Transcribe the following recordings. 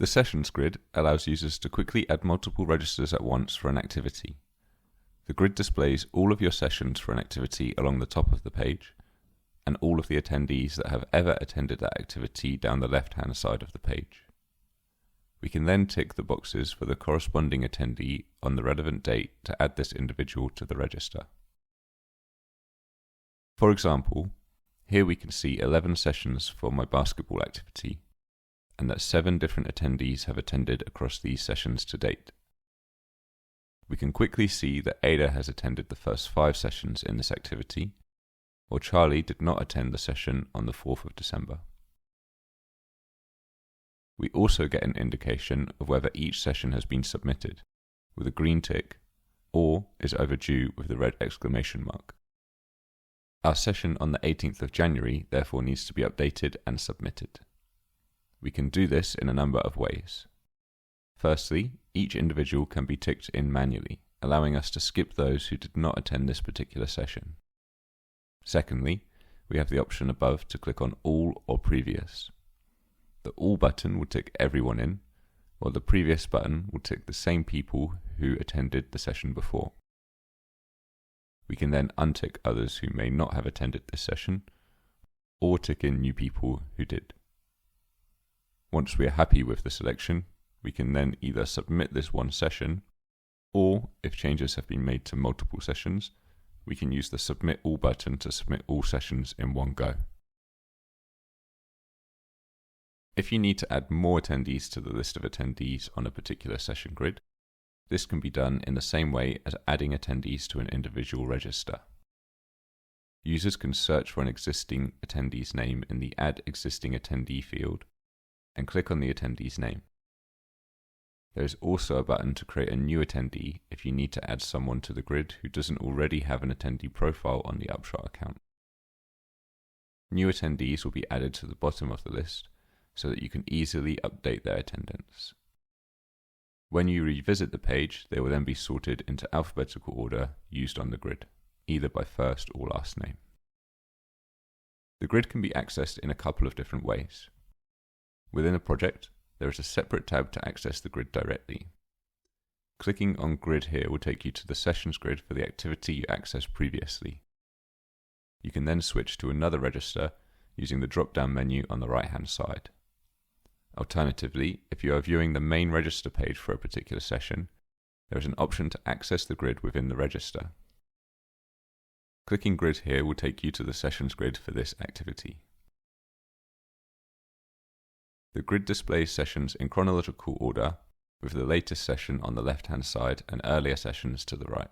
The Sessions grid allows users to quickly add multiple registers at once for an activity. The grid displays all of your sessions for an activity along the top of the page, and all of the attendees that have ever attended that activity down the left-hand side of the page. We can then tick the boxes for the corresponding attendee on the relevant date to add this individual to the register. For example, here we can see 11 sessions for my basketball activity, and that 7 different attendees have attended across these sessions to date. We can quickly see that Ada has attended the first 5 sessions in this activity, while Charlie did not attend the session on the 4th of December. We also get an indication of whether each session has been submitted, with a green tick, or is overdue with the red exclamation mark. Our session on the 18th of January therefore needs to be updated and submitted. We can do this in a number of ways. Firstly, each individual can be ticked in manually, allowing us to skip those who did not attend this particular session. Secondly, we have the option above to click on All or Previous. The All button will tick everyone in, while the Previous button will tick the same people who attended the session before. We can then untick others who may not have attended this session, or tick in new people who did. Once we are happy with the selection, we can then either submit this one session, or if changes have been made to multiple sessions, we can use the Submit All button to submit all sessions in one go. If you need to add more attendees to the list of attendees on a particular session grid, this can be done in the same way as adding attendees to an individual register. Users can search for an existing attendee's name in the Add Existing Attendee field and click on the attendee's name. There is also a button to create a new attendee if you need to add someone to the grid who doesn't already have an attendee profile on the Upshot account. New attendees will be added to the bottom of the list so that you can easily update their attendance. When you revisit the page, they will then be sorted into alphabetical order used on the grid, either by first or last name. The grid can be accessed in a couple of different ways. Within a project, there is a separate tab to access the grid directly. Clicking on Grid here will take you to the Sessions grid for the activity you accessed previously. You can then switch to another register using the drop-down menu on the right-hand side. Alternatively, if you are viewing the main register page for a particular session, there is an option to access the grid within the register. Clicking Grid here will take you to the Sessions grid for this activity. The grid displays sessions in chronological order, with the latest session on the left-hand side and earlier sessions to the right.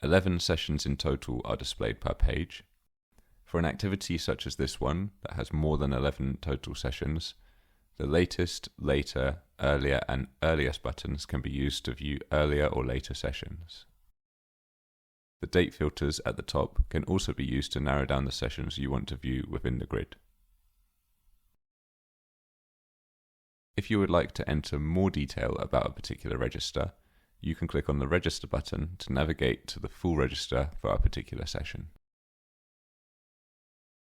11 sessions in total are displayed per page. For an activity such as this one that has more than 11 total sessions, the latest, later, earlier and earliest buttons can be used to view earlier or later sessions. The date filters at the top can also be used to narrow down the sessions you want to view within the grid. If you would like to enter more detail about a particular register, you can click on the Register button to navigate to the full register for a particular session.